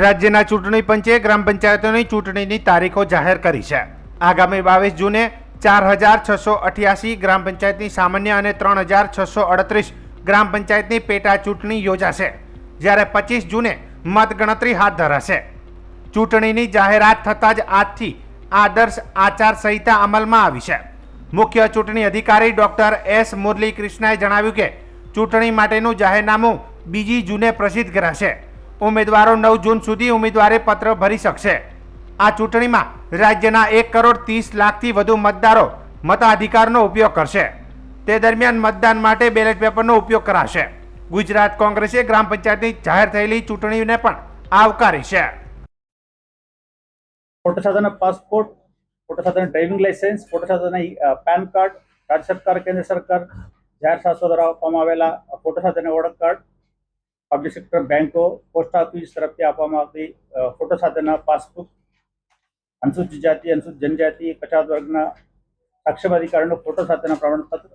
રાજ્યના ચૂંટણી પંચે ગ્રામ પંચાયતોની ચૂંટણીની તારીખો જાહેર કરી છે. આગામી 22 જૂને 4688 ગ્રામ પંચાયતની સામાન્ય અને 3638 ગ્રામ પંચાયતની પેટા ચૂંટણી યોજાશે, જ્યારે 25 જૂને મતગણતરી હાથ ધરાશે. ચૂંટણીની જાહેરાત થતાં જ આજથી આદર્શ આચારસંહિતા અમલમાં આવી છે. મુખ્ય ચૂંટણી અધિકારી ડોક્ટર એસ મુરલી કૃષ્ણાએ જણાવ્યું કે ચૂંટણી માટેનું જાહેરનામું 2 જૂને પ્રસિદ્ધ કરાશે. ઉમેદવારો 9 જૂન સુધી ઉમેદવારી પત્ર ભરી શકશે. આ ચૂંટણીમાં રાજ્યના 1,30,00,000થી વધુ મતદારો મતાધિકારનો ઉપયોગ કરશે. તે દરમિયાન મતદાન માટે બેલેટ પેપરનો ઉપયોગ કરાશે. ગુજરાત કોંગ્રેસે ગ્રામ પંચાયતની જાહેર થયેલી ચૂંટણીને પણ આવકારી છે. ફોટો સાથેના પાસપોર્ટ, ફોટો સાથેના ડ્રાઇવિંગ લાયસન્સ, ફોટો સાથેના પેન કાર્ડ, રાજ્ય સરકાર કેન્દ્ર સરકાર જાહેર શાસકો દ્વારા આપવામાં આવેલા ફોટો સાથેના ઓળખ કાર્ડ, પબ્લિક સેક્ટર બેંકો, પોસ્ટ ઓફિસ તરફથી આપવામાં આવતી ફોટો સાથેના પાસબુક, અનુસૂચિત જાતિ, અનુસૂચિત જનજાતિ, પછાત વર્ગના સક્ષમ અધિકારીનો ફોટો સાથેના પ્રમાણપત્ર,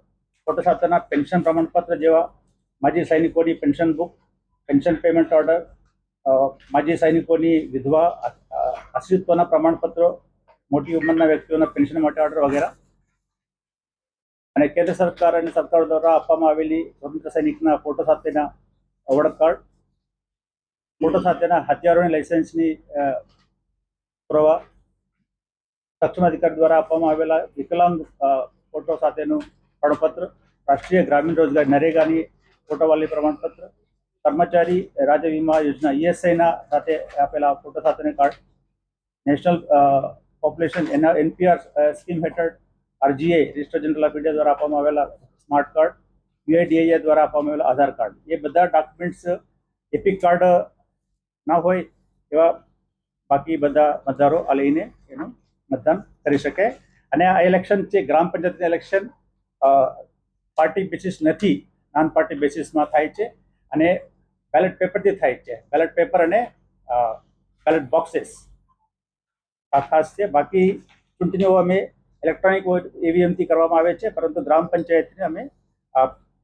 ફોટો સાથેના પેન્શન પ્રમાણપત્ર જેવા માજી સૈનિકોની pension book, pension payment order, માજી સૈનિકોની વિધવા આશ્રિતોના પ્રમાણપત્રો, મોટી ઉંમરના વ્યક્તિઓના પેન્શન માટે ઓર્ડર વગેરે, અને કેન્દ્ર સરકાર અને સરકાર દ્વારા આપવામાં આવેલી સ્વતંત્ર સૈનિકના ફોટો સાથેના ઓળખ કાર્ડ, ફોટો સાથેના હથિયારોની લાયસન્સની પુરાવા, સક્ષમ અધિકારી દ્વારા આપવામાં આવેલા વિકલાંગ ફોટો સાથેનું પ્રમાણપત્ર, રાષ્ટ્રીય ગ્રામીણ રોજગાર નરેગાની ફોટોવાળી પ્રમાણપત્ર, કર્મચારી રાજ્ય વીમા યોજના ESIના સાથે આપેલા ફોટો સાથેના card, national population NPR scheme હેઠળ RGA register general of India દ્વારા આપવામાં આવેલા સ્માર્ટ કાર્ડ, UIDAI દ્વારા આપવામાં આવેલા આધાર કાર્ડ, એ બધા ડોક્યુમેન્ટ્સ એપિક કાર્ડ ના હોય એવા બાકી બધા મતદારો આ લઈને એનું મતદાન કરી શકે. અને આ ઇલેક્શન છે ગ્રામ પંચાયતની ઇલેક્શન પાર્ટી બેસિસ નથી, નોન પાર્ટી બેસિસમાં થાય છે અને બેલેટ પેપરથી થાય છે. બેલેટ પેપર અને બેલેટ બોક્सेस આ ખાસ છે. બાકી ચૂંટણીઓ અમે ઇલેક્ટ્રોનિક EVMથી કરવામાં આવે છે, પરંતુ ગ્રામ પંચાયતને અમે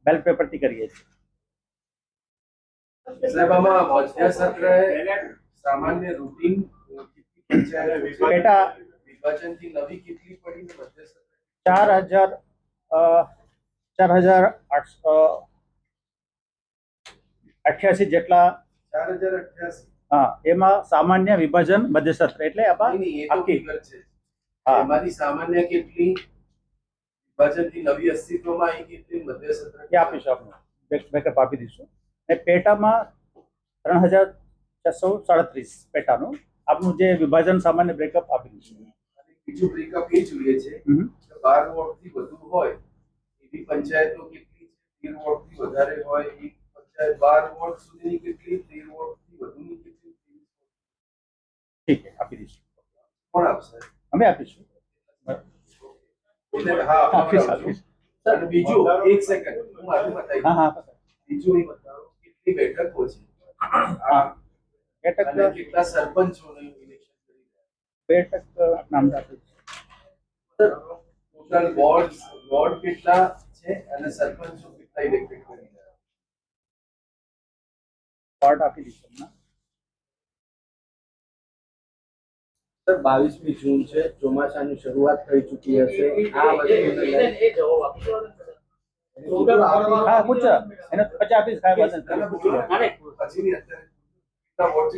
બેલેટ પેપરથી કરીએ છીએ. સામાન્ય રૂટીન પેટા વિભાજનથી નવી કેટલી પડી ને મધ્ય સત્ર 4,888 જેટલા 4088 હા, એમાં સામાન્ય વિભાજન મધ્ય સત્ર એટલે આખી છે. એમાંથી સામાન્ય કેટલી વિભાજનથી નવી અસ્તિત્વમાં આવી કેટલી મધ્ય સત્ર એ આપીશું, આપણે બેકઅપ આપી દઈશું. અને પેટામાં 3,637 પેટાનું આપનું જે વિભાજન સામાન્ય બ્રેકઅપ આપી દઈશું. બીજું બ્રેકઅપ એ જોઈએ છે કે 12 વોટથી વધુ હોય એવી પંચાયતો કેટલી છે, 13 વોટથી વધારે હોય એ પંચાયત, 12 વોટ સુધીની કેટલી, 13 વોટથી વધુની કેટલી. ઠીક છે, આપી દઈશું. કોણ આપશે? અમે આપીશું. અને બીજું એક સેકન્ડ હું મારું બતાવી દઉં. હા, બીજું એક બતાવો કેટલી બેઠકો છે, બેઠક અને કેટલા સરપંચોનું ઇલેક્શન કરી રહ્યા બેઠક નામ આપી ટોટલ વોર્ડ કેટલા છે અને સરપંચો કેટલા ઇલેક્ટેડ કરી રહ્યા કાર્ડ આપી દઈશું. સર 22મી જૂન છે, ચોમાસાની શરૂઆત થઈ ચૂકી હશે. આ હા, પૂછ એને 50 આપીશ. કાંઈ વાંધો નથી. પૂછી લો. પછીની અત્યારે કેટલા વોર્ડ છે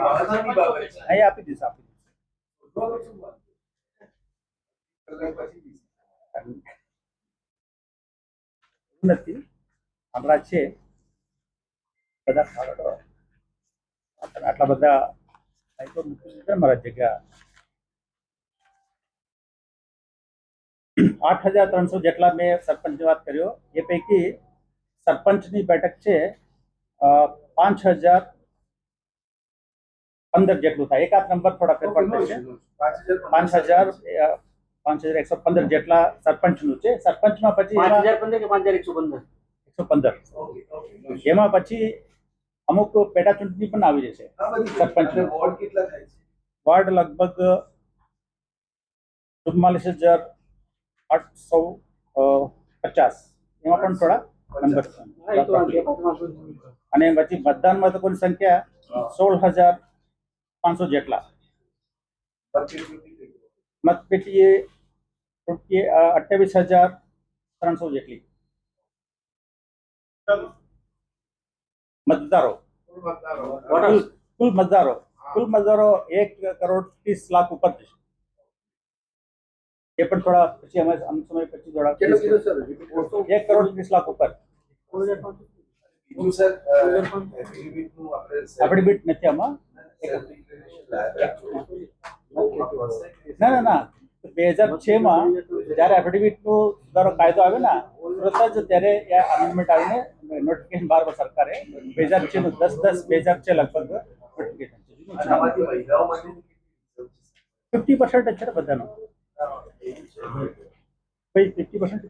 મહત્વની બાબત છે. અહીં આપી દઈશ, આપી દઈશ. નથી હમણાં છે બધા કાગળો આટલા બધા મૂકી દીધા મારા જગ્યા 8,300 જેટલા મેં સરપંચની વાત કર્યો. એ પૈકી સરપંચની બેઠક છે 5,015 જેટલું થાય. એકાદ નંબર થોડા ફેરફાર થશે. 5,115 જેટલા સરપંચનું છે. સરપંચમાં પછી 5,015 કે 5,115? 115. એમાં પછી અમુક પેટા ચૂંટણી પણ આવી જશે. સરપંચ વોર્ડ કેટલા થાય છે? વોર્ડ લગભગ 44,850. એમાં પણ થોડા નંબર અને પછી મતદાન મથકોની સંખ્યા 16,500 જેટલા. મતપેટીએ 28,300 જેટલી. મતદારો કુલ મતદારો 1,30,00,000 ઉપર છે. એ પણ થોડા પછી અમે અમુક સમય પછી થોડા કેટલું કીધું સર? 1,30,00,000 ઉપર. બીજું સર એફિડેવિટનું આપણે એફિડેવિટ નથી આમાં. ના 2006 જયારે એફિડેવિટનો સુધારો કાયદો આવ્યો ને તરત જ ત્યારે અમેન્ડમેન્ટ આવીને નોટિફિકેશન બહાર સરકારે 2006 નું 10/10/2006 લગભગ નોટિફિકેશન અને આમાંથી મહિલાઓ માટે 50% જ છે ને બધાનો. ભાઈ 50%